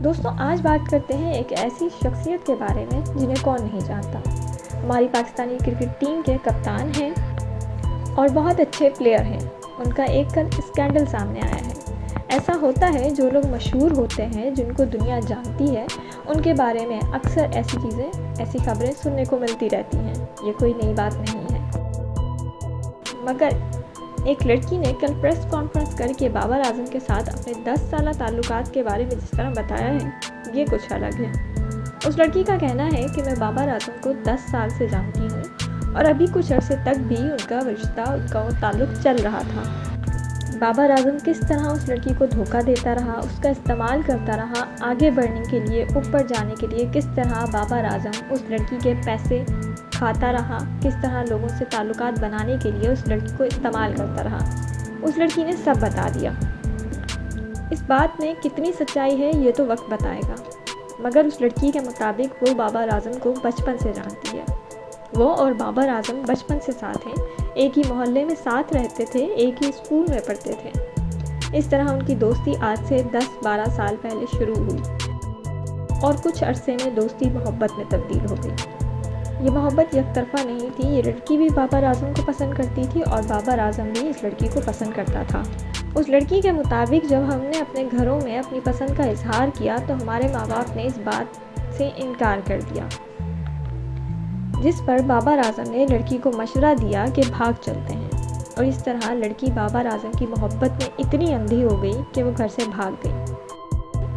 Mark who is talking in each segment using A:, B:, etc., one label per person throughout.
A: دوستوں آج بات کرتے ہیں ایک ایسی شخصیت کے بارے میں جنہیں کون نہیں جانتا۔ ہماری پاکستانی کرکٹ ٹیم کے کپتان ہیں اور بہت اچھے پلیئر ہیں۔ ان کا ایک کل اسکینڈل سامنے آیا ہے۔ ایسا ہوتا ہے جو لوگ مشہور ہوتے ہیں، جن کو دنیا جانتی ہے، ان کے بارے میں اکثر ایسی خبریں سننے کو ملتی رہتی ہیں۔ یہ کوئی نئی بات نہیں ہے، مگر ایک لڑکی نے کل پریس کانفرنس کر کے بابر اعظم کے ساتھ اپنے 10 سالہ تعلقات کے بارے میں جس طرح بتایا ہے، یہ کچھ الگ ہے۔ اس لڑکی کا کہنا ہے کہ میں بابر اعظم کو 10 سال سے جانتی ہوں اور ابھی کچھ عرصے تک بھی ان کا رشتہ، ان کا تعلق چل رہا تھا۔ بابر اعظم کس طرح اس لڑکی کو دھوکہ دیتا رہا، اس کا استعمال کرتا رہا آگے بڑھنے کے لیے، اوپر جانے کے لیے، کس طرح بابر اعظم اس لڑکی کے پیسے کھاتا رہا، کس طرح لوگوں سے تعلقات بنانے کے لیے اس لڑکی کو استعمال کرتا رہا، اس لڑکی نے سب بتا دیا۔ اس بات میں کتنی سچائی ہے یہ تو وقت بتائے گا، مگر اس لڑکی کے مطابق وہ بابر اعظم کو بچپن سے جانتی ہے۔ وہ اور بابر اعظم بچپن سے ساتھ ہیں، ایک ہی محلے میں ساتھ رہتے تھے، ایک ہی اسکول میں پڑھتے تھے۔ اس طرح ان کی دوستی آج سے 10-12 سال پہلے شروع ہوئی اور کچھ عرصے میں دوستی محبت میں تبدیل ہو گئی۔ یہ محبت یک طرفہ نہیں تھی، یہ لڑکی بھی بابر اعظم کو پسند کرتی تھی اور بابر اعظم بھی اس لڑکی کو پسند کرتا تھا۔ اس لڑکی کے مطابق جب ہم نے اپنے گھروں میں اپنی پسند کا اظہار کیا تو ہمارے ماں باپ نے اس بات سے انکار کر دیا، جس پر بابر اعظم نے لڑکی کو مشورہ دیا کہ بھاگ چلتے ہیں، اور اس طرح لڑکی بابر اعظم کی محبت میں اتنی اندھی ہو گئی کہ وہ گھر سے بھاگ گئی۔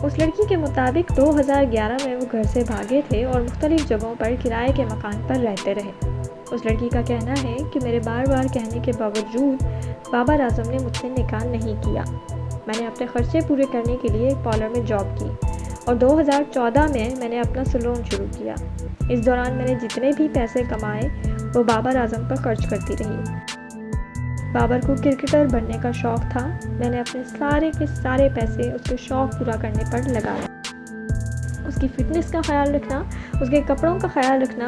A: اس لڑکی کے مطابق 2011 میں وہ گھر سے بھاگے تھے اور مختلف جگہوں پر کرائے کے مکان پر رہتے رہے۔ اس لڑکی کا کہنا ہے کہ میرے بار بار کہنے کے باوجود بابر اعظم نے مجھ سے نکاح نہیں کیا۔ میں نے اپنے خرچے پورے کرنے کے لیے ایک پارلر میں جاب کی اور 2014 میں نے اپنا سلون شروع کیا۔ اس دوران میں نے جتنے بھی پیسے کمائے وہ بابر اعظم پر خرچ کرتی رہی۔ بابر کو کرکٹر بننے کا شوق تھا، میں نے اپنے سارے کے سارے پیسے اس کے شوق پورا کرنے پر لگایا۔ اس کی فٹنس کا خیال رکھنا، اس کے کپڑوں کا خیال رکھنا،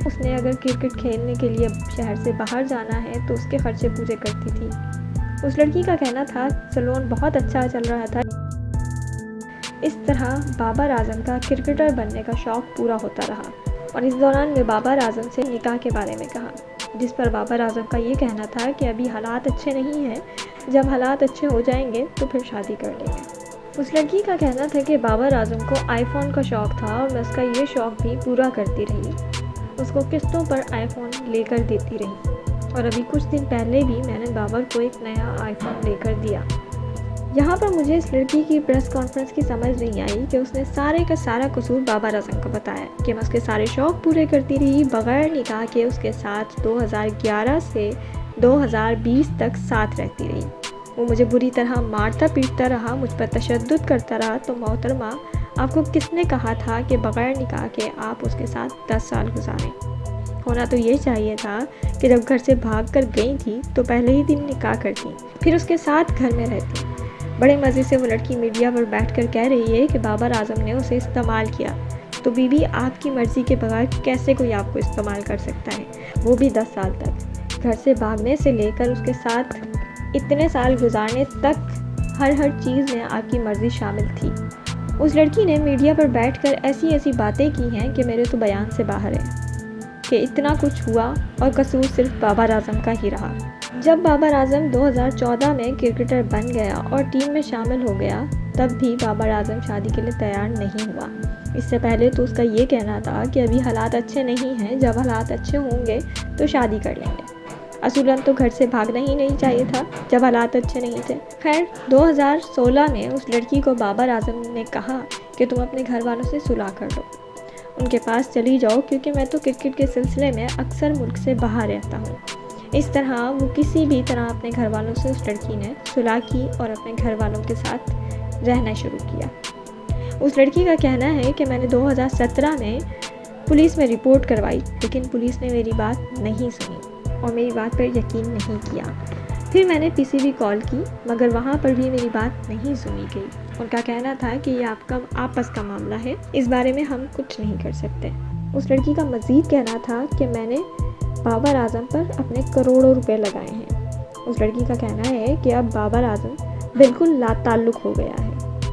A: اس نے اگر کرکٹ کھیلنے کے لیے شہر سے باہر جانا ہے تو اس کے خرچے پورے کرتی تھی۔ اس لڑکی کا کہنا تھا سلون بہت اچھا چل رہا تھا۔ اس طرح بابر اعظم کا کرکٹر بننے کا شوق پورا ہوتا رہا اور اس دوران میں بابر اعظم سے نکاح کے بارے میں کہا، جس پر بابر اعظم کا یہ کہنا تھا کہ ابھی حالات اچھے نہیں ہیں، جب حالات اچھے ہو جائیں گے تو پھر شادی کر لیں گے۔ اس لڑکی کا کہنا تھا کہ بابر اعظم کو آئی فون کا شوق تھا اور میں اس کا یہ شوق بھی پورا کرتی رہی، اس کو قسطوں پر آئی فون لے کر دیتی رہی، اور ابھی کچھ دن پہلے بھی میں نے بابر کو ایک نیا آئی فون لے کر دیا۔ یہاں پر مجھے اس لڑکی کی پریس کانفرنس کی سمجھ نہیں آئی کہ اس نے سارے کا سارا قصور بابر اعظم کو بتایا کہ میں اس کے سارے شوق پورے کرتی رہی بغیر نکاح کے، اس کے ساتھ 2011 سے 2020 تک ساتھ رہتی رہی۔ وہ مجھے بری طرح مارتا پیٹتا رہا، مجھ پر تشدد کرتا رہا۔ تو محترمہ، آپ کو کس نے کہا تھا کہ بغیر نکاح کے آپ اس کے ساتھ 10 سال گزاریں؟ ہونا تو یہ چاہیے تھا کہ جب گھر سے بھاگ کر گئی تھی تو پہلے ہی دن نکاح کرتی، پھر اس کے ساتھ گھر میں رہتی۔ بڑے مزے سے وہ لڑکی میڈیا پر بیٹھ کر کہہ رہی ہے کہ بابر اعظم نے اسے استعمال کیا۔ تو بیوی، آپ کی مرضی کے بغیر کیسے کوئی آپ کو استعمال کر سکتا ہے، وہ بھی 10 سال تک؟ گھر سے بھاگنے سے لے کر اس کے ساتھ اتنے سال گزارنے تک ہر چیز میں آپ کی مرضی شامل تھی۔ اس لڑکی نے میڈیا پر بیٹھ کر ایسی باتیں کی ہیں کہ میرے تو بیان سے باہر ہے کہ اتنا کچھ ہوا اور قصور صرف بابر اعظم کا ہی رہا۔ جب بابر اعظم 2014 میں کرکٹر بن گیا اور ٹیم میں شامل ہو گیا، تب بھی بابر اعظم شادی کے لیے تیار نہیں ہوا۔ اس سے پہلے تو اس کا یہ کہنا تھا کہ ابھی حالات اچھے نہیں ہیں، جب حالات اچھے ہوں گے تو شادی کر لیں گے۔ اصولاً تو گھر سے بھاگنا ہی نہیں چاہیے تھا جب حالات اچھے نہیں تھے۔ خیر، 2016 میں اس لڑکی کو بابر اعظم نے کہا کہ تم اپنے گھر والوں سے صلح کر لو، ان کے پاس چلی جاؤ، کیونکہ میں تو کرکٹ کے سلسلے میں اکثر ملک سے باہر رہتا ہوں۔ اس طرح وہ کسی بھی طرح اپنے گھر والوں سے اس لڑکی نے صلح کی اور اپنے گھر والوں کے ساتھ رہنا شروع کیا۔ اس لڑکی کا کہنا ہے کہ میں نے 2017 میں پولیس میں رپورٹ کروائی، لیکن پولیس نے میری بات نہیں سنی اور میری بات پر یقین نہیں کیا۔ پھر میں نے PCB کال کی، مگر وہاں پر بھی میری بات نہیں سنی گئی۔ ان کا کہنا تھا کہ یہ آپ کا آپس کا معاملہ ہے، اس بارے میں ہم کچھ نہیں کر سکتے۔ اس لڑکی کا مزید کہنا تھا کہ میں نے بابر اعظم پر اپنے کروڑوں روپے لگائے ہیں۔ اس لڑکی کا کہنا ہے کہ اب بابر اعظم بالکل لا تعلق ہو گیا ہے